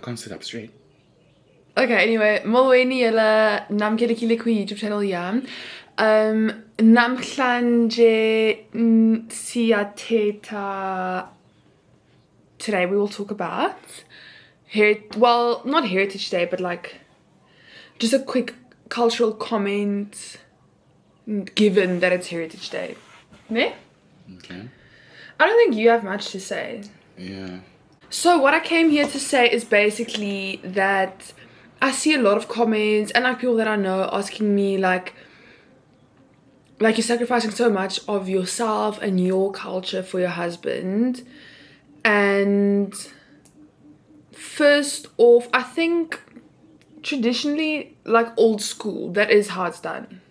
can't sit up straight. Okay, anyway, molweni yela namkelekile ku YouTube channel yam. Namhlanje siyathetha. Today we will talk about not Heritage Day, but like just a quick cultural comment given that it's Heritage Day. Ne? Okay. I don't think you have much to say. Yeah. So what I came here to say is basically that I see a lot of comments and like people that I know asking me like you're sacrificing so much of yourself and your culture for your husband. And first off, I think traditionally, like old school, that is how it's done.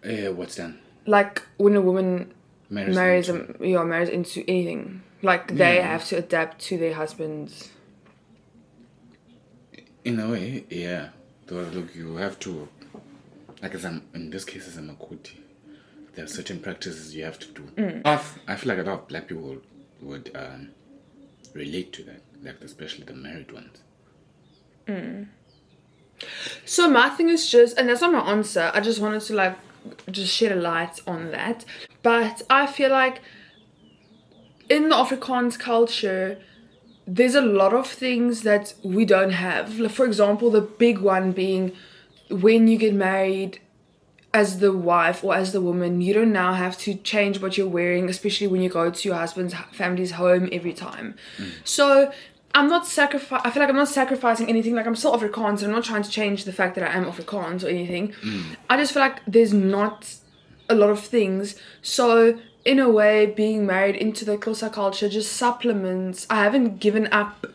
What's done? Like when a woman marries into- into anything, like they have to adapt to their husbands. In a way, yeah. Though, look, you have to, like in this case as a Makoti, there are certain practices you have to do. I feel like a lot of black people would relate to that, like especially the married ones. So my thing is just, and that's not my answer, I just wanted to like just shed a light on that. But I feel like in the Afrikaans culture, there's a lot of things that we don't have. Like, for example, the big one being when you get married as the wife or as the woman, you don't now have to change what you're wearing, especially when you go to your husband's family's home every time. So I feel like I'm not sacrificing anything. Like I'm still Afrikaans and I'm not trying to change the fact that I am Afrikaans or anything. I just feel like there's not a lot of things. So in a way, being married into the Xhosa culture just supplements. I haven't given up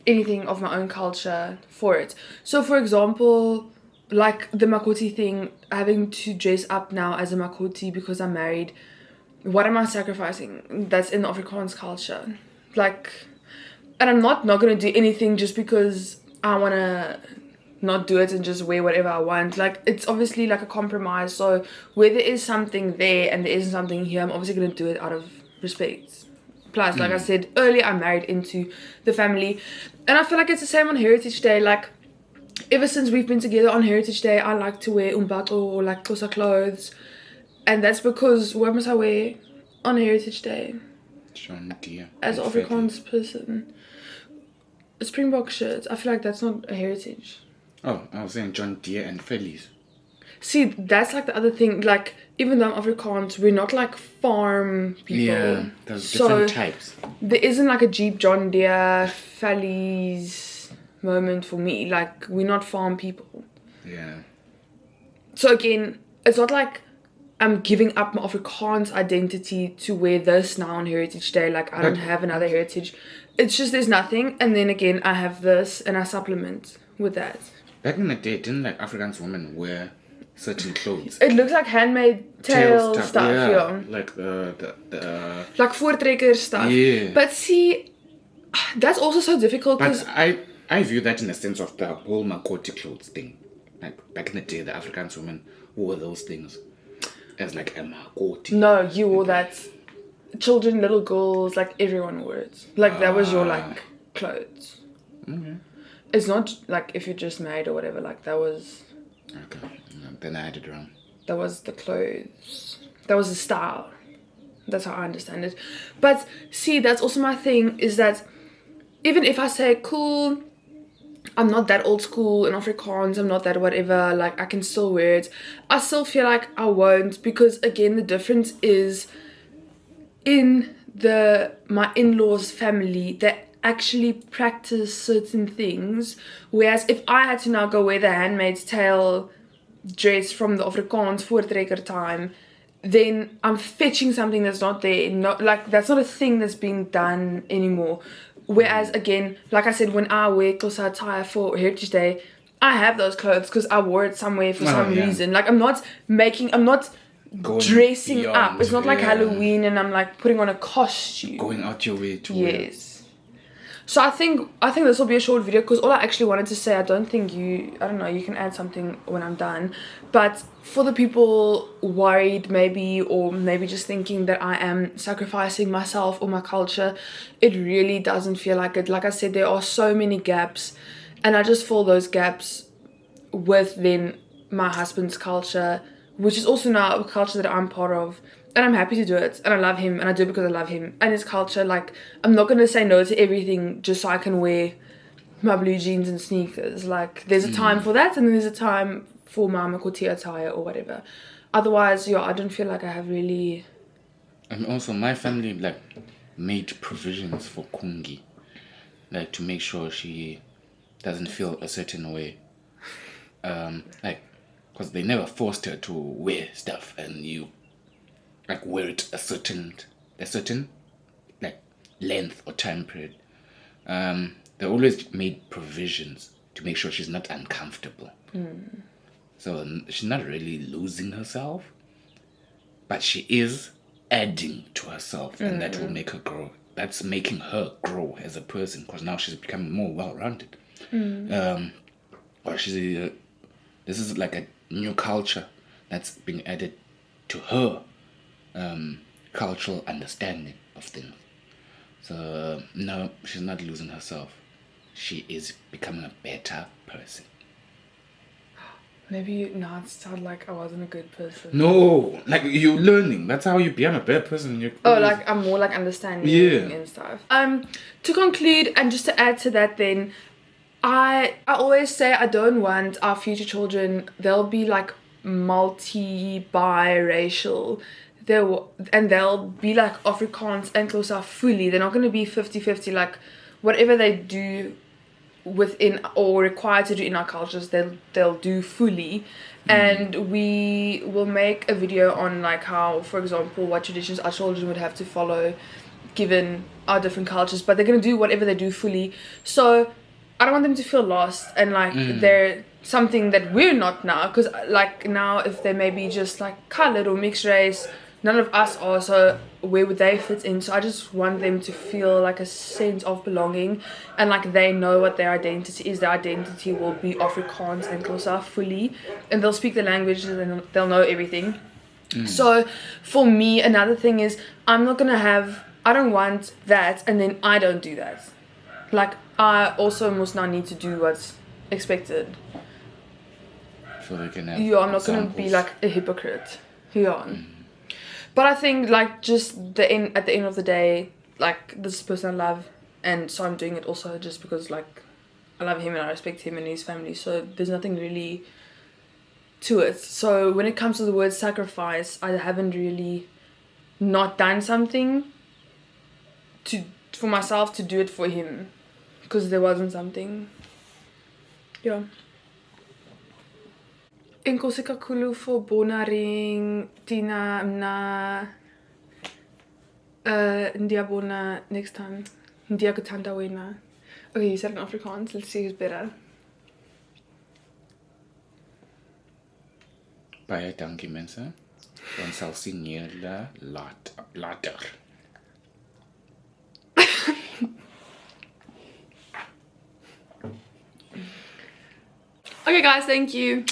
anything of my own culture for it. So for example, like the Makoti thing, having to dress up now as a Makoti because I'm married, what am I sacrificing? That's in the Afrikaans culture. Like, and I'm not gonna do anything just because I wanna not do it and just wear whatever I want. Like, it's obviously like a compromise. So where there is something there and there isn't something here, I'm obviously gonna do it out of respect. Plus, like I said earlier, I'm married into the family. And I feel like it's the same on Heritage Day. Like, ever since we've been together on Heritage Day, I like to wear umbato or like Xhosa clothes. And that's because what must I wear on Heritage Day? John Deere. As an Afrikaans person. A Springbok shirt. I feel like that's not a heritage. Oh, I was saying John Deere and Phillies. See, that's like the other thing. Like, even though I'm Afrikaans, we're not like farm people. Yeah, there's different types. There isn't like a Jeep John Deere, Phillies moment for me. Like, we're not farm people. Yeah. So again, it's not like I'm giving up my Afrikaans identity to wear this now on Heritage Day. Like, I don't have another heritage. It's just there's nothing. And then again, I have this and I supplement with that. Back in the day, didn't like Afrikaans women wear certain clothes? It looks like handmade tail stuff, yeah. Like the like voortrekker stuff. Yeah. But see, that's also so difficult because But I view that in the sense of the whole Makoti clothes thing. Like back in the day, the Afrikaans women wore those things as like a Makoti. no, you wore that. Children, little girls, like everyone wore it. Like that was your like clothes. Okay. It's not like if you're just married or whatever. Like that was Okay. Then I had it wrong. the clothes. That was the style. That's how I understand it. But see, that's also my thing is that even if I say cool, I'm not that old school in Afrikaans, I'm not that whatever, like I can still wear it, I still feel like I won't, because again the difference is in my in-laws family they actually practice certain things, whereas if I had to now go wear the Handmaid's Tale dress from the Afrikaans voortrekker time, then I'm fetching something that's not there. Not like that's not a thing that's being done anymore. Whereas again, like I said, when I wear Xhosa attire for Heritage Day, I have those clothes because I wore it somewhere for some reason. Like I'm not dressing beyond, up. It's not like Halloween and I'm like putting on a costume. Going out your way to wear. Yes. So I think this will be a short video because all I actually wanted to say, I don't know, you can add something when I'm done. But for the people worried maybe, or maybe just thinking that I am sacrificing myself or my culture, it really doesn't feel like it. Like I said, there are so many gaps, and I just fill those gaps with then my husband's culture, which is also now a culture that I'm part of. And I'm happy to do it, and I love him, and I do it because I love him and his culture. Like, I'm not gonna say no to everything just so I can wear my blue jeans and sneakers. Like, there's a time for that, and then there's a time for my Makoti attire or whatever. Otherwise, yeah, I don't feel like I have really. And also, my family like made provisions for Kungi, like to make sure she doesn't feel a certain way. Like, because they never forced her to wear stuff, and you like wear it a certain like length or time period. They always made provisions to make sure she's not uncomfortable. So she's not really losing herself, but she is adding to herself, and that will make her grow. That's making her grow as a person, because now she's becoming more well-rounded. Or this is like a new culture that's being added to her cultural understanding of things. So no, she's not losing herself. She is becoming a better person. Maybe now it sounded like I wasn't a good person. No, like you're learning. That's how you become a better person. Like I'm more like understanding and stuff. To conclude and just to add to that, then I always say I don't want our future children. They'll be like multi-biracial. They'll be like Afrikaans and Xhosa fully. They're not going to be 50-50. Like whatever they do within or required to do in our cultures, they'll do fully. And we will make a video on like how, for example, what traditions our children would have to follow given our different cultures, but they're going to do whatever they do fully. So I don't want them to feel lost and like they're something that we're not now, because like now if they maybe just like colored or mixed race, none of us are, so where would they fit in? So I just want them to feel like a sense of belonging, and like they know what their identity is. Their identity will be Afrikaans and Xhosa fully, and they'll speak the language and they'll know everything. So for me, another thing is I don't want that and then I don't do that. Like I also must now need to do what's expected. So they can have I'm not going to be like a hypocrite. But I think like just at the end of the day, like this is the person I love, and so I'm doing it also just because like I love him and I respect him and his family. So there's nothing really to it. So when it comes to the word sacrifice, I haven't really not done something for myself to do it for him, because there wasn't something. Enkosi kakhulu for bonaring Tina mna ndiyabona next time. Ndiyakuthanda wena. Okay, you said in Afrikaans. Let's see who's better. Baie dankie mense. Ons sal sien julle later. Okay guys, thank you.